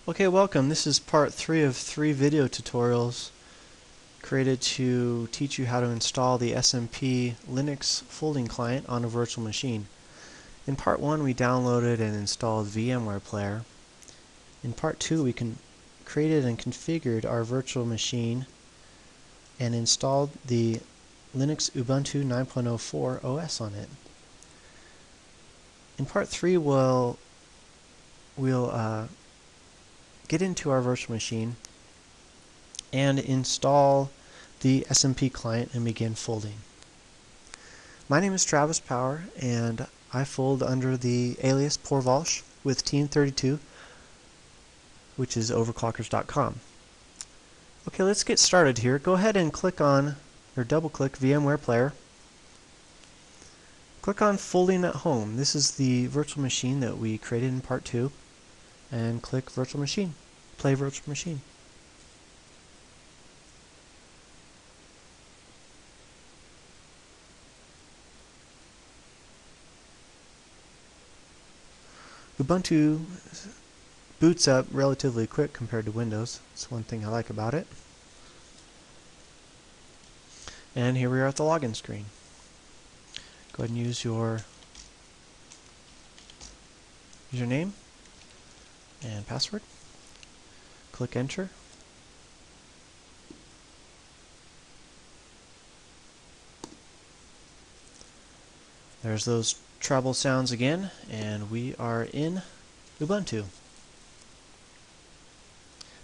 Okay, welcome. This is part 3 of 3 video tutorials created to teach you how to install the SMP Linux folding client on a virtual machine. In part 1 we downloaded and installed VMware Player. In part 2 we created and configured our virtual machine and installed the Linux Ubuntu 9.04 OS on it. In part 3 we'll get into our virtual machine and install the SMP client and begin folding. My name is Travis Power and I fold under the alias Porvalsh with Team32, which is overclockers.com. Okay, let's get started here. Go ahead and click on, or double click VMware Player. Click on Folding at Home. This is the virtual machine that we created in part 2. And click Virtual Machine. Play Virtual Machine. Ubuntu boots up relatively quick compared to Windows. That's one thing I like about it. And here we are at the login screen. Go ahead and use your username and password. Click Enter. There's those treble sounds again, and we are in Ubuntu.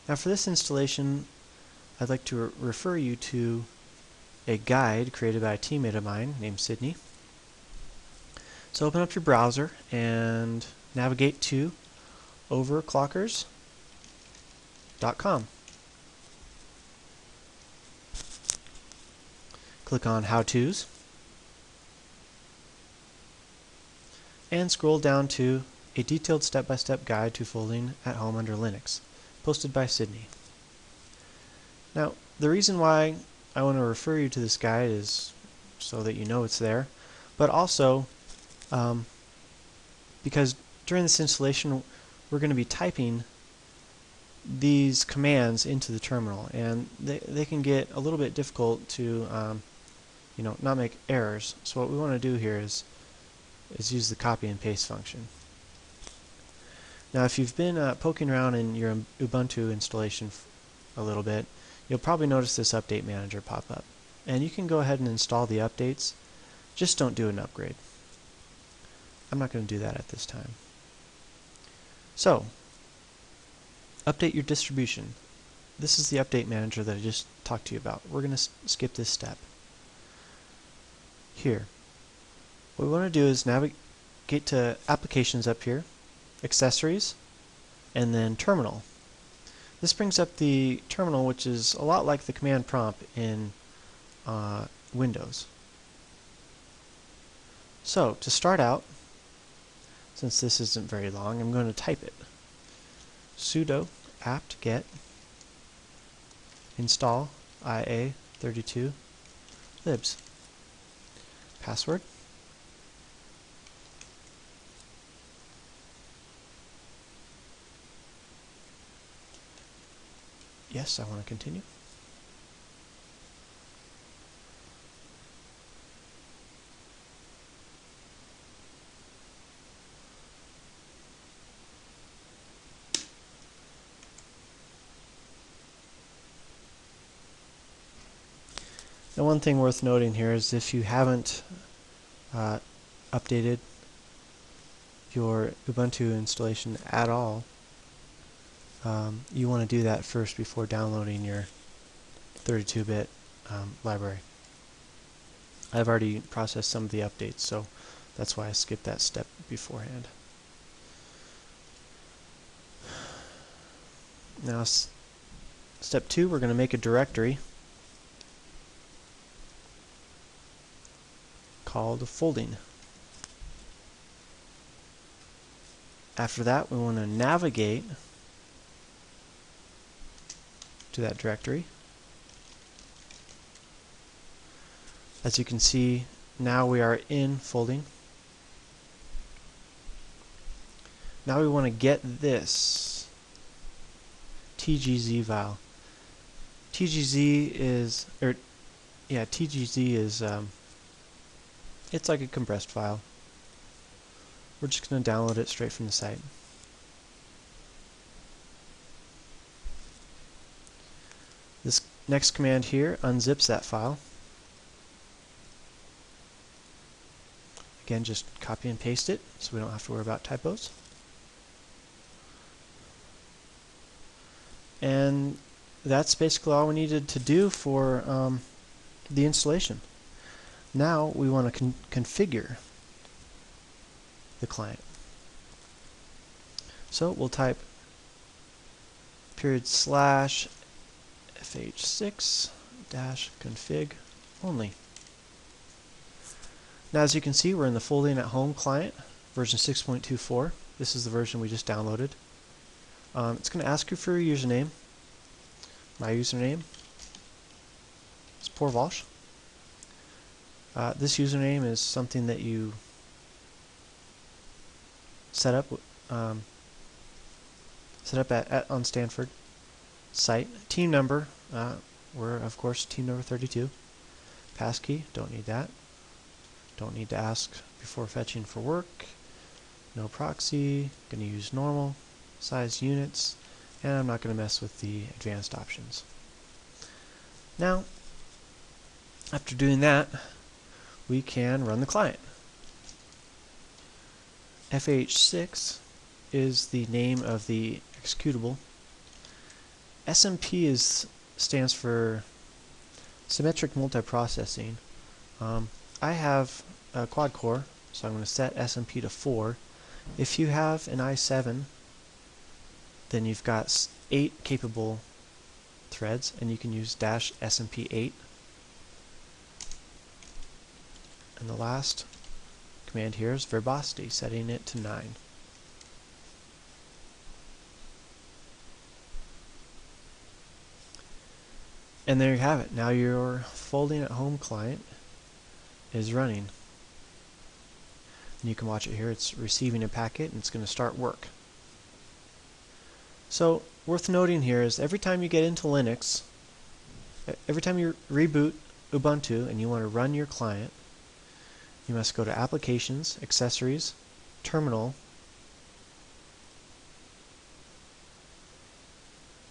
Now for this installation, I'd like to refer you to a guide created by a teammate of mine named Sydney. So open up your browser and navigate to overclockers.com. Click on How-Tos and scroll down to a detailed step-by-step guide to folding at home under Linux, posted by Sydney. Now, the reason why I want to refer you to this guide is so that you know it's there, but also because during this installation we're going to be typing these commands into the terminal, and they can get a little bit difficult to not make errors. So what we want to do here is use the copy and paste function. Now if you've been poking around in your Ubuntu installation a little bit, you'll probably notice this update manager pop up, and you can go ahead and install the updates. Just don't do an upgrade. I'm not going to do that at this time. So update your distribution. This is the update manager that I just talked to you about. We're going to skip this step. Here, what we want to do is navigate to Applications up here, Accessories, and then Terminal. This brings up the terminal, which is a lot like the command prompt in Windows. So to start out, since this isn't very long, I'm going to type it. Sudo apt-get install ia32 libs. Password. Yes, I want to continue. Now one thing worth noting here is if you haven't updated your Ubuntu installation at all, you want to do that first before downloading your 32-bit library. I've already processed some of the updates, so that's why I skipped that step beforehand. Now step 2, we're going to make a directory called folding. After that, we want to navigate to that directory. As you can see, now we are in folding. Now we want to get this TGZ file. TGZ is, TGZ is, it's like a compressed file. We're just going to download it straight from the site. This next command here unzips that file. Again, just copy and paste it so we don't have to worry about typos. And that's basically all we needed to do for the installation. Now we want to configure the client. So we'll type /fh6-config only. Now as you can see, we're in the Folding at Home client, version 6.24. This is the version we just downloaded. It's going to ask you for your username. My username is Porvalsh. This username is something that you set up on Stanford site. Team number, we're of course team number 32. Passkey, don't need that. Don't need to ask before fetching for work. No proxy, going to use normal. Size units, and I'm not going to mess with the advanced options. Now, after doing that, we can run the client. FH6 is the name of the executable. SMP stands for Symmetric Multiprocessing. I have a quad core, so I'm going to set SMP to 4. If you have an i7, then you've got 8 capable threads, and you can use -SMP8. And the last command here is verbosity, setting it to 9. And there you have it. Now your Folding at Home client is running. And you can watch it here. It's receiving a packet, and it's going to start work. So, worth noting here is every time you get into Linux, every time you reboot Ubuntu and you want to run your client, you must go to Applications, Accessories, Terminal,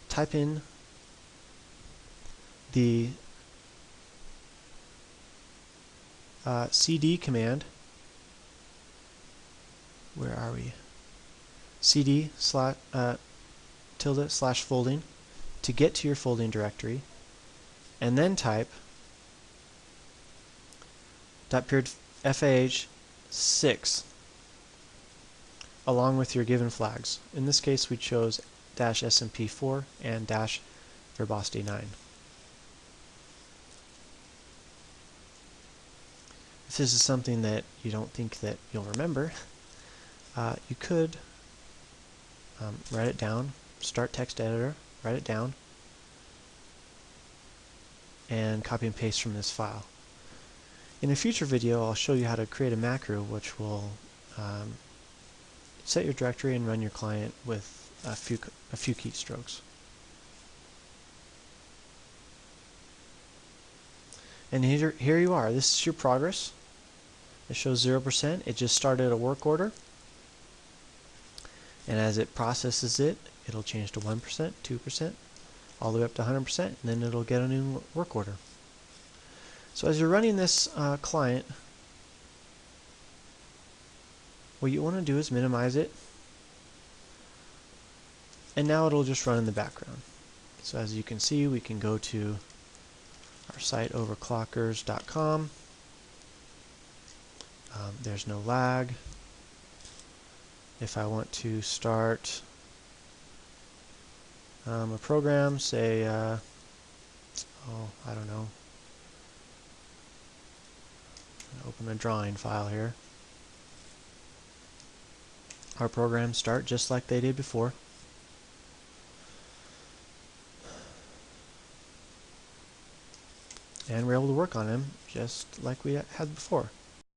type in the cd command. Where are we? cd/folding to get to your folding directory, and then type .fh6 along with your given flags. In this case, we chose -SMP4 and -verbosity9. If this is something that you don't think that you'll remember, you could write it down, start text editor, write it down, and copy and paste from this file. In a future video, I'll show you how to create a macro which will set your directory and run your client with a few keystrokes. And here you are. This is your progress. It shows 0%. It just started a work order. And as it processes it, it'll change to 1%, 2%, all the way up to 100%, and then it'll get a new work order. So as you're running this client, what you want to do is minimize it, and now it'll just run in the background. So as you can see, we can go to our site overclockers.com. There's no lag. If I want to start a program, say, I don't know, open a drawing file here. Our programs start just like they did before. And we're able to work on them just like we had before.